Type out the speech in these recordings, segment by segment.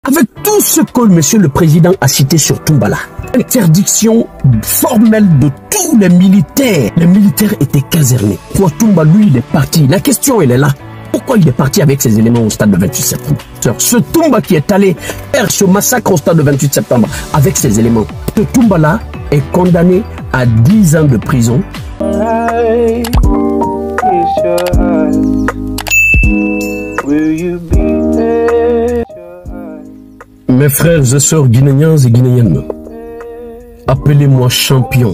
Avec tout ce que monsieur le président a cité sur Toumbala, interdiction formelle de tous les militaires. Les militaires étaient casernés. Pour Toumba, lui, il est parti. La question, elle est là. Pourquoi il est parti avec ces éléments au stade de 28 septembre? Ce Toumba qui est allé faire ce massacre au stade de 28 septembre avec ces éléments, ce Toumba-là est condamné à 10 ans de prison. Mes frères et sœurs guinéens et guinéennes, appelez-moi champion.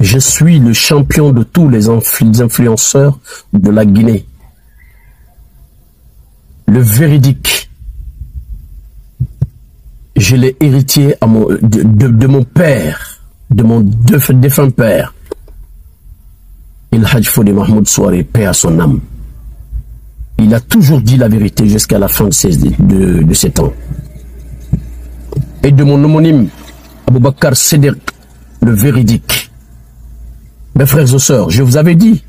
Je suis le champion de tous les influenceurs de la Guinée. Le véridique, je l'ai héritier de mon père, de mon défunt père, Il Hadj Fodé Mahmoud Souare, paix à son âme. Il a toujours dit la vérité jusqu'à la fin de ses temps. Et de mon homonyme, Aboubakar Sédek, le véridique. Mes frères et sœurs, je vous avais dit,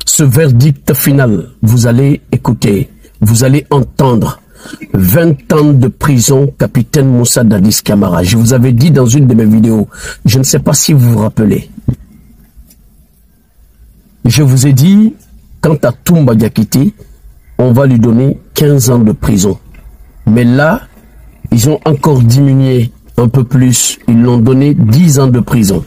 ce verdict final, vous allez écouter, vous allez entendre 20 ans de prison, capitaine Moussa Dadis Camara. Je vous avais dit dans une de mes vidéos, je ne sais pas si vous vous rappelez. Je vous ai dit, quant à Toumba Diakité, on va lui donner 15 ans de prison. Mais là, ils ont encore diminué un peu plus. Ils l'ont donné 10 ans de prison.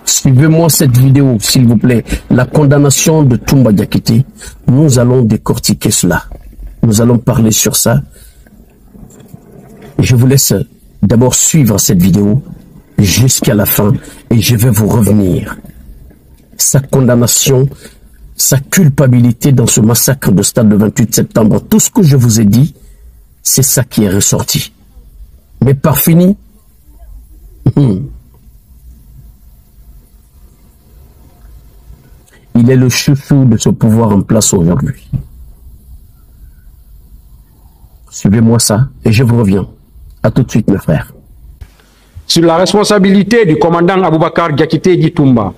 Suivez-moi cette vidéo, s'il vous plaît. La condamnation de Toumba Diakité. Nous allons décortiquer cela. Nous allons parler sur ça. Je vous laisse d'abord suivre cette vidéo jusqu'à la fin et je vais vous revenir. Sa condamnation, sa culpabilité dans ce massacre de stade de 28 septembre. Tout ce que je vous ai dit, c'est ça qui est ressorti. Mais par fini, il est le chouchou de ce pouvoir en place aujourd'hui. Suivez-moi ça et je vous reviens. À tout de suite, mes frères. Sur la responsabilité du commandant Aboubakar Diakité Di Toumba,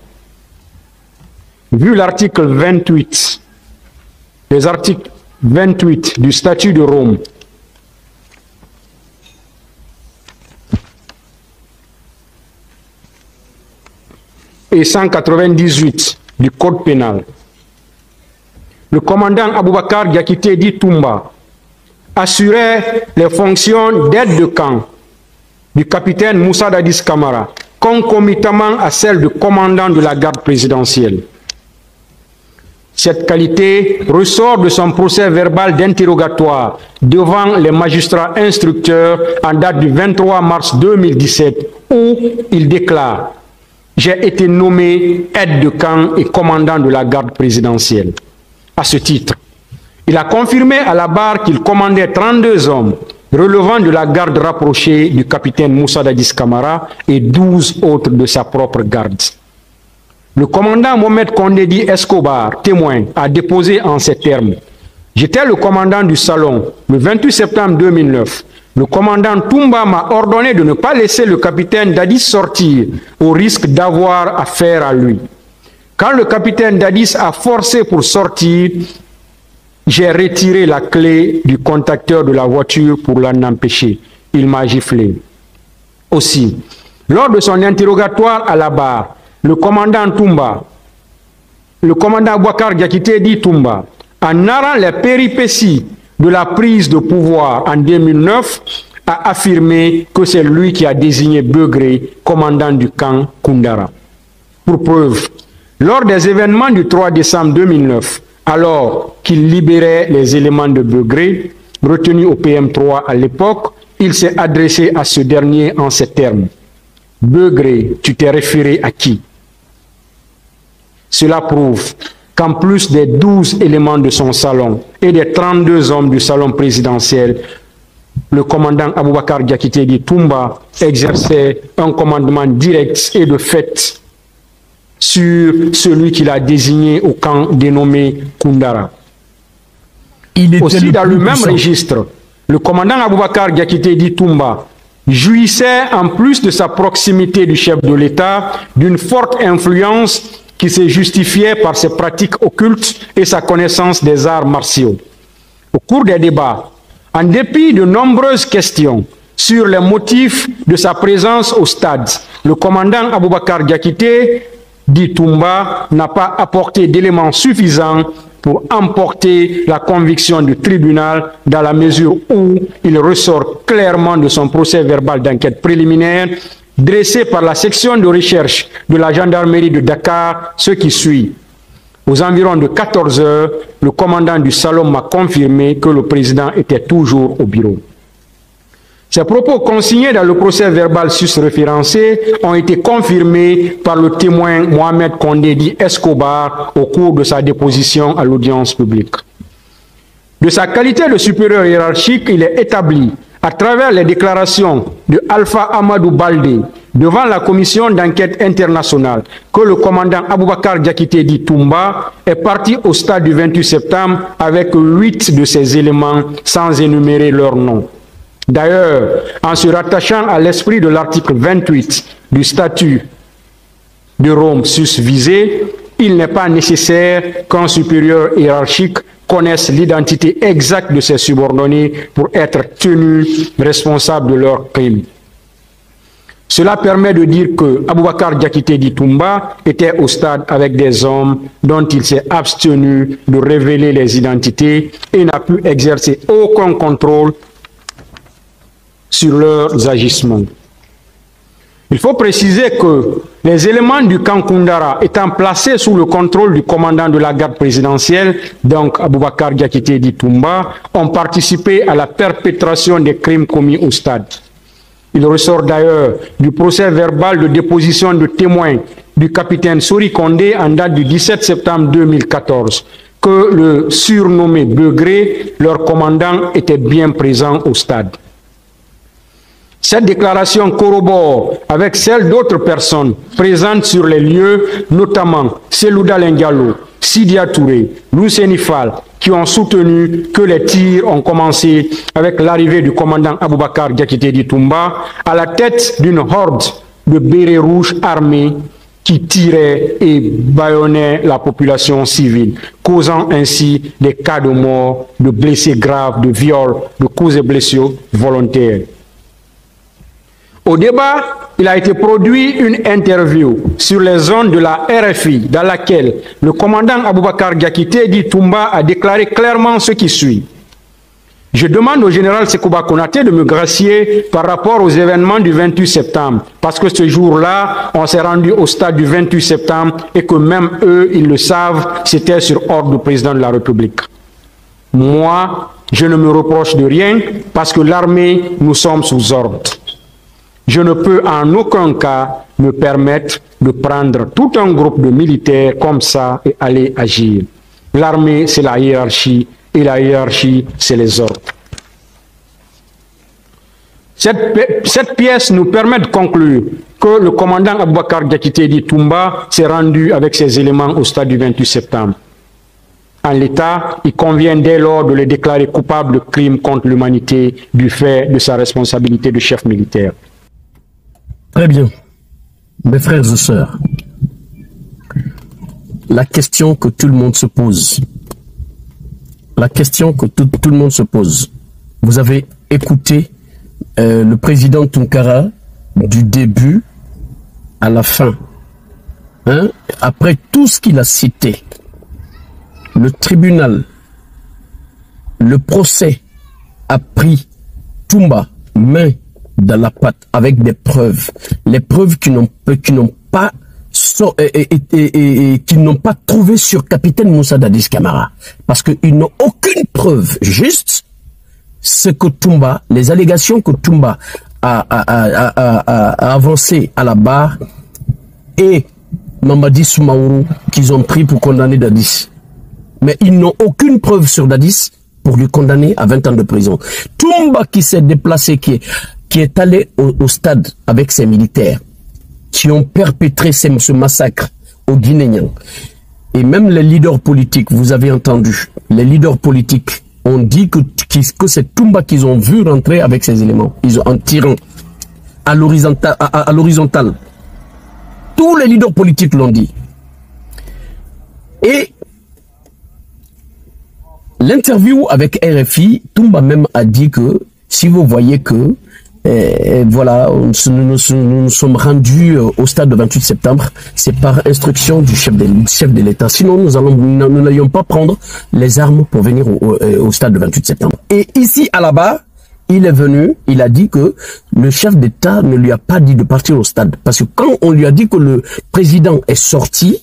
vu l'article 28, les articles 28 du statut de Rome, et 198 du code pénal, le commandant Aboubakar Diakité Di Toumba assurait les fonctions d'aide de camp du capitaine Moussa Dadis Camara, concomitamment à celle de commandant de la garde présidentielle. Cette qualité ressort de son procès verbal d'interrogatoire devant les magistrats instructeurs en date du 23 mars 2017 où il déclare « J'ai été nommé aide de camp et commandant de la garde présidentielle ». À ce titre, il a confirmé à la barre qu'il commandait 32 hommes relevant de la garde rapprochée du capitaine Moussa Dadis Camara et 12 autres de sa propre garde. Le commandant Mohamed Kondedi Escobar, témoin, a déposé en ces termes. J'étais le commandant du salon le 28 septembre 2009. Le commandant Toumba m'a ordonné de ne pas laisser le capitaine Dadis sortir au risque d'avoir affaire à lui. Quand le capitaine Dadis a forcé pour sortir, j'ai retiré la clé du contacteur de la voiture pour l'en empêcher. Il m'a giflé. Aussi, lors de son interrogatoire à la barre, le commandant Aboubakar Diakité Di Toumba, en narrant les péripéties de la prise de pouvoir en 2009, a affirmé que c'est lui qui a désigné Begré commandant du camp Koundara. Pour preuve, lors des événements du 3 décembre 2009, alors qu'il libérait les éléments de Begré, retenus au PM3 à l'époque, il s'est adressé à ce dernier en ces termes. « Begré, tu t'es référé à qui ?» Cela prouve qu'en plus des 12 éléments de son salon et des 32 hommes du salon présidentiel, le commandant Aboubakar Diakité Di Toumba exerçait un commandement direct et de fait sur celui qu'il a désigné au camp dénommé Koundara. Aussi, dans le même registre, le commandant Aboubakar Diakité Di Toumba jouissait, en plus de sa proximité du chef de l'État, d'une forte influence qui se justifiait par ses pratiques occultes et sa connaissance des arts martiaux. Au cours des débats En dépit de nombreuses questions sur les motifs de sa présence au stade, le commandant Aboubakar Diakité, dit Toumba, n'a pas apporté d'éléments suffisants pour emporter la conviction du tribunal dans la mesure où il ressort clairement de son procès verbal d'enquête préliminaire dressé par la section de recherche de la gendarmerie de Dakar ce qui suit. Aux environs de 14 heures, le commandant du Salom m'a confirmé que le président était toujours au bureau. Ces propos consignés dans le procès verbal sus-référencé ont été confirmés par le témoin Mohamed Condé dit Escobar au cours de sa déposition à l'audience publique. De sa qualité de supérieur hiérarchique, il est établi, à travers les déclarations de Alpha Amadou Baldé devant la commission d'enquête internationale, que le commandant Aboubakar Diakité dit Toumba est parti au stade du 28 septembre avec 8 de ces éléments sans énumérer leurs noms. D'ailleurs, en se rattachant à l'esprit de l'article 28 du statut de Rome susvisé, il n'est pas nécessaire qu'un supérieur hiérarchique connaisse l'identité exacte de ses subordonnés pour être tenu responsable de leurs crimes. Cela permet de dire que Aboubakar Diakité dit Toumba était au stade avec des hommes dont il s'est abstenu de révéler les identités et n'a pu exercer aucun contrôle sur leurs agissements. Il faut préciser que les éléments du camp Koundara étant placés sous le contrôle du commandant de la garde présidentielle, donc Aboubakar Diakité dit Toumba, ont participé à la perpétration des crimes commis au stade. Il ressort d'ailleurs du procès verbal de déposition de témoins du capitaine Sori Kondé en date du 17 septembre 2014 que le surnommé Begré, leur commandant, était bien présent au stade. Cette déclaration corrobore avec celle d'autres personnes présentes sur les lieux, notamment Selouda Lendialo, Sidia Touré, Lousseni Fall, qui ont soutenu que les tirs ont commencé avec l'arrivée du commandant Aboubakar Diakité dit Toumba à la tête d'une horde de bérets rouges armés qui tiraient et bâillonnaient la population civile, causant ainsi des cas de mort, de blessés graves, de viols, de coups et blessures volontaires. Au débat, il a été produit une interview sur les ondes de la RFI dans laquelle le commandant Aboubakar Diakité dit Toumba a déclaré clairement ce qui suit. Je demande au général Sekouba Konaté de me gracier par rapport aux événements du 28 septembre, parce que ce jour-là, on s'est rendu au stade du 28 septembre et que même eux, ils le savent, c'était sur ordre du président de la République. Moi, je ne me reproche de rien parce que l'armée, nous sommes sous ordre. Je ne peux en aucun cas me permettre de prendre tout un groupe de militaires comme ça et aller agir. L'armée, c'est la hiérarchie et la hiérarchie, c'est les ordres. Cette pièce nous permet de conclure que le commandant Aboubakar Diakité dit Toumba s'est rendu avec ses éléments au stade du 28 septembre. En l'état, il convient dès lors de les déclarer coupables de crimes contre l'humanité du fait de sa responsabilité de chef militaire. Très bien. Mes frères et sœurs, la question que tout le monde se pose, vous avez écouté le président Tounkara du début à la fin. Hein? Après tout ce qu'il a cité, le tribunal, le procès a pris Toumba main dans la patte avec des preuves, les preuves qui n'ont pas trouvé sur capitaine Moussa Dadis Camara, parce qu'ils n'ont aucune preuve, juste ce que Toumba, les allégations que Toumba a avancées à la barre et Mamadi Soumaourou qu'ils ont pris pour condamner Dadis. Mais ils n'ont aucune preuve sur Dadis pour lui condamner à 20 ans de prison. Toumba qui s'est déplacé, qui est allé au stade avec ses militaires, qui ont perpétré ce massacre aux Guinéens. Et même les leaders politiques, vous avez entendu, les leaders politiques ont dit que c'est Toumba qu'ils ont vu rentrer avec ces éléments. Ils ont en tirant à l'horizontale. Tous les leaders politiques l'ont dit. Et l'interview avec RFI, Toumba même a dit que si vous voyez que voilà, nous sommes rendus au stade de 28 septembre, c'est par instruction du chef de l'État. Sinon, nous n'allions pas prendre les armes pour venir au stade de 28 septembre. Et ici, à la barre, il est venu, il a dit que le chef d'État ne lui a pas dit de partir au stade. Parce que quand on lui a dit que le président est sorti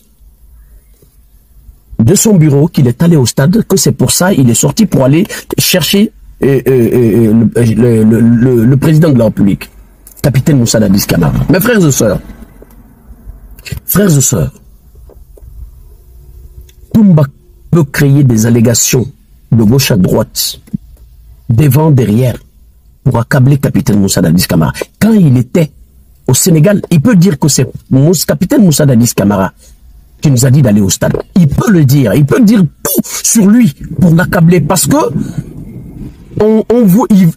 de son bureau, qu'il est allé au stade, que c'est pour ça il est sorti pour aller chercher le président de la République, capitaine Moussa Dadis Camara. Mes frères et sœurs, Toumba peut créer des allégations de gauche à droite, devant, derrière, pour accabler capitaine Moussa Dadis Camara. Quand il était au Sénégal, il peut dire que c'est capitaine Moussa Dadis Camara qui nous a dit d'aller au stade. Il peut le dire, il peut dire tout sur lui pour l'accabler, parce que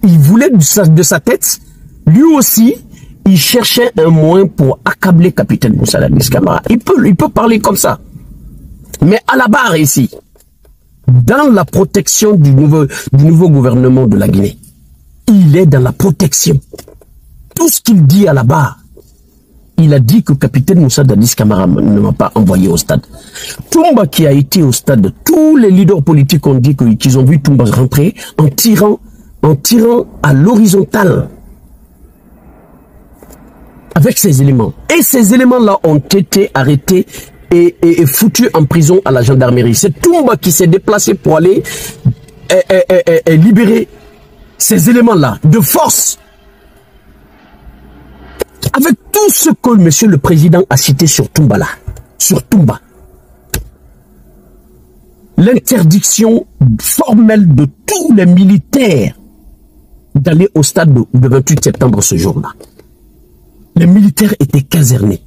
il voulait de sa tête, lui aussi, il cherchait un moyen pour accabler capitaine Moussa Dadis Camara. Il peut parler comme ça. Mais à la barre ici, dans la protection du nouveau gouvernement de la Guinée, il est dans la protection. Tout ce qu'il dit à la barre, il a dit que capitaine Moussa Dadis Camara ne m'a pas envoyé au stade. Toumba qui a été au stade, tous les leaders politiques ont dit qu'ils ont vu Toumba rentrer en tirant à l'horizontale avec ces éléments. Et ces éléments-là ont été arrêtés et foutus en prison à la gendarmerie. C'est Toumba qui s'est déplacé pour aller libérer ces éléments-là de force. Avec tout ce que monsieur le président a cité sur Toumba là, sur Toumba, l'interdiction formelle de tous les militaires d'aller au stade de 28 septembre ce jour-là. Les militaires étaient casernés.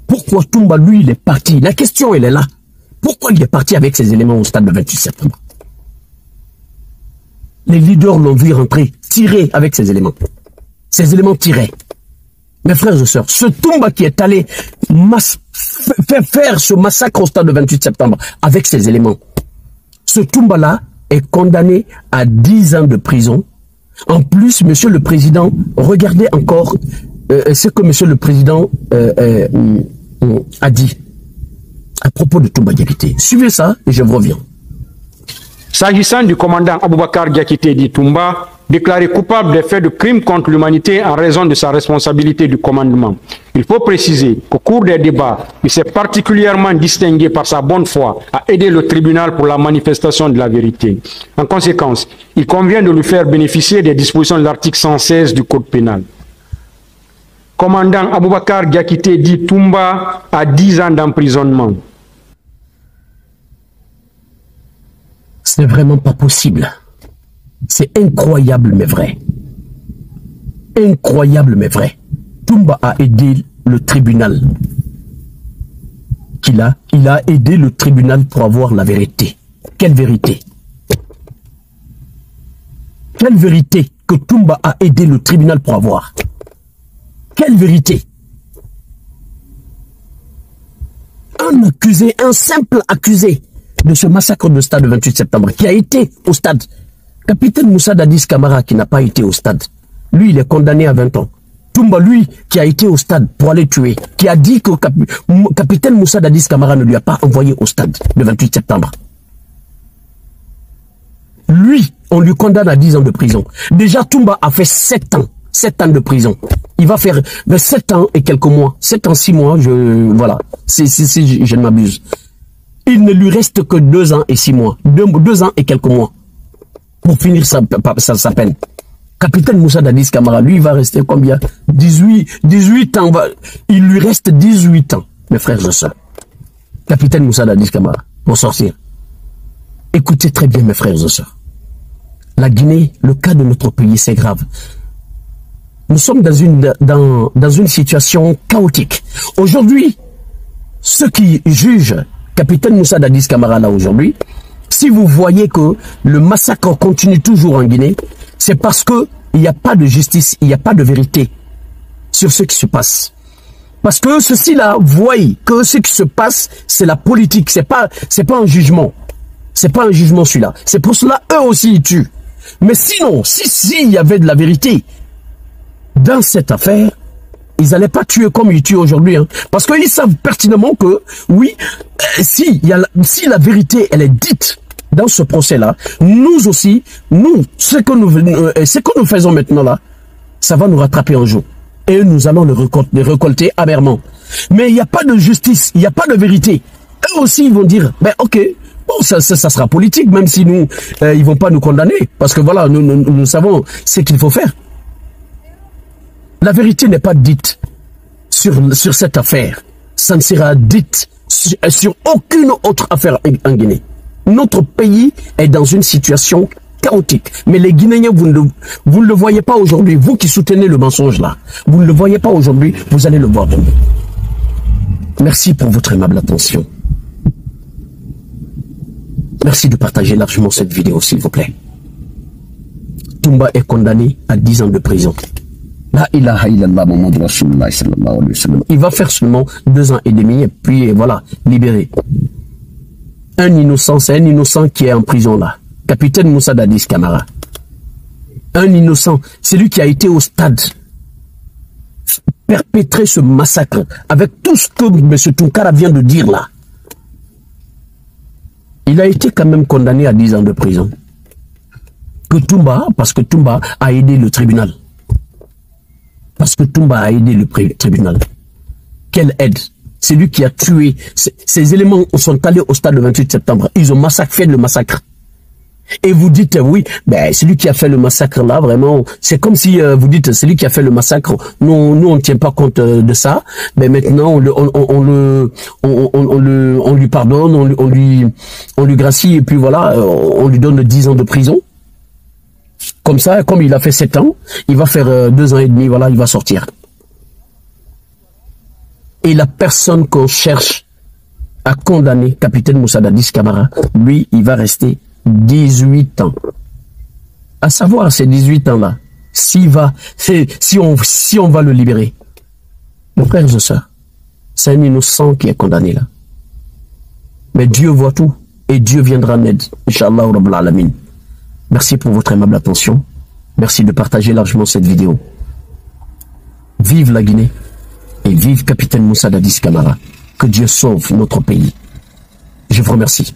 Pourquoi Toumba, lui, il est parti? La question, elle est là. Pourquoi il est parti avec ces éléments au stade de 28 septembre? Les leaders l'ont vu rentrer, tirer avec ces éléments. Ces éléments tiraient. Mes frères et sœurs, ce Toumba qui est allé faire ce massacre au stade de 28 septembre avec ces éléments, ce Toumba-là est condamné à 10 ans de prison. En plus, monsieur le président, regardez encore ce que monsieur le président a dit à propos de Toumba Diakité. Suivez ça et je reviens. S'agissant du commandant Aboubakar Diakité dit Toumba, déclaré coupable des faits de crimes contre l'humanité en raison de sa responsabilité du commandement. Il faut préciser qu'au cours des débats, il s'est particulièrement distingué par sa bonne foi à aider le tribunal pour la manifestation de la vérité. En conséquence, il convient de lui faire bénéficier des dispositions de l'article 116 du Code pénal. Commandant Aboubakar Diakité dit Toumba a 10 ans d'emprisonnement. C'est vraiment pas possible. C'est incroyable mais vrai. Incroyable mais vrai. Toumba a aidé le tribunal. Il a aidé le tribunal pour avoir la vérité. Quelle vérité? Quelle vérité que Toumba a aidé le tribunal pour avoir? Quelle vérité? Un accusé, un simple accusé de ce massacre de stade du 28 septembre qui a été au stade. Capitaine Moussa Dadis Camara qui n'a pas été au stade. Lui, il est condamné à 20 ans. Toumba, lui, qui a été au stade pour aller tuer, qui a dit que capitaine Moussa Dadis Camara ne lui a pas envoyé au stade le 28 septembre. Lui, on lui condamne à 10 ans de prison. Déjà, Toumba a fait 7 ans. 7 ans de prison. Il va faire 7 ans et quelques mois. 7 ans, 6 mois, voilà. Si je ne m'abuse. Il ne lui reste que 2 ans et 6 mois. 2 ans et quelques mois. Pour finir sa peine. Capitaine Moussa Dadis Camara, lui, il va rester combien? 18 ans. Il lui reste 18 ans, mes frères et sœurs. Capitaine Moussa Dadis Camara, pour sortir. Écoutez très bien, mes frères et sœurs. La Guinée, le cas de notre pays, c'est grave. Nous sommes dans une situation chaotique. Aujourd'hui, ceux qui jugent capitaine Moussa Dadis Camara là aujourd'hui, si vous voyez que le massacre continue toujours en Guinée, c'est parce que il n'y a pas de justice, il n'y a pas de vérité sur ce qui se passe. Parce que ceux-ci là voient que ce qui se passe, c'est la politique, c'est pas un jugement. C'est pas un jugement celui-là. C'est pour cela, eux aussi, ils tuent. Mais sinon, s'il y avait de la vérité dans cette affaire, ils n'allaient pas tuer comme ils tuent aujourd'hui. Hein. Parce qu'ils savent pertinemment que, oui, si la vérité, elle est dite dans ce procès-là, nous aussi, ce que nous faisons maintenant là, ça va nous rattraper un jour. Et nous allons le récolter amèrement. Mais il n'y a pas de justice, il n'y a pas de vérité. Eux aussi, ils vont dire, ben ok, bon, ça sera politique, même si nous, ils vont pas nous condamner. Parce que voilà, nous savons ce qu'il faut faire. La vérité n'est pas dite sur cette affaire. Ça ne sera dite sur aucune autre affaire en Guinée. Notre pays est dans une situation chaotique. Mais les Guinéens, vous ne le voyez pas aujourd'hui. Vous qui soutenez le mensonge là, vous ne le voyez pas aujourd'hui, vous allez le voir demain. Merci pour votre aimable attention. Merci de partager largement cette vidéo, s'il vous plaît. Toumba est condamné à 10 ans de prison. La ilaha illallah Muhammad Rasulullah sallallahu alayhi wa sallam. Il va faire seulement 2 ans et demi et puis voilà, libéré. Un innocent, c'est un innocent qui est en prison là. Capitaine Moussa Dadis Camara. Un innocent, c'est lui qui a été au stade perpétrer ce massacre avec tout ce que M. Tounkara vient de dire là. Il a été quand même condamné à 10 ans de prison. Parce que Toumba a aidé le tribunal. Parce que Toumba a aidé le tribunal. Quelle aide? C'est lui qui a tué. Ces éléments sont allés au stade le 28 septembre. Ils ont fait le massacre. Et vous dites, oui, ben, c'est lui qui a fait le massacre là, vraiment. C'est comme si vous dites, c'est lui qui a fait le massacre. Nous, on ne tient pas compte de ça. Mais maintenant, on lui pardonne, on lui gracie et puis voilà, on lui donne 10 ans de prison. Comme ça, comme il a fait 7 ans, il va faire 2 ans et demi, voilà, il va sortir. Et la personne qu'on cherche à condamner, capitaine Moussa Dadis Camara, lui, il va rester 18 ans. À savoir, ces 18 ans-là, si on va le libérer, mon frère et soeur, c'est un innocent qui est condamné là. Mais Dieu voit tout et Dieu viendra en aide. Inch'Allah Rabbul Alamin. Merci pour votre aimable attention. Merci de partager largement cette vidéo. Vive la Guinée et vive capitaine Moussa Dadis Camara. Que Dieu sauve notre pays. Je vous remercie.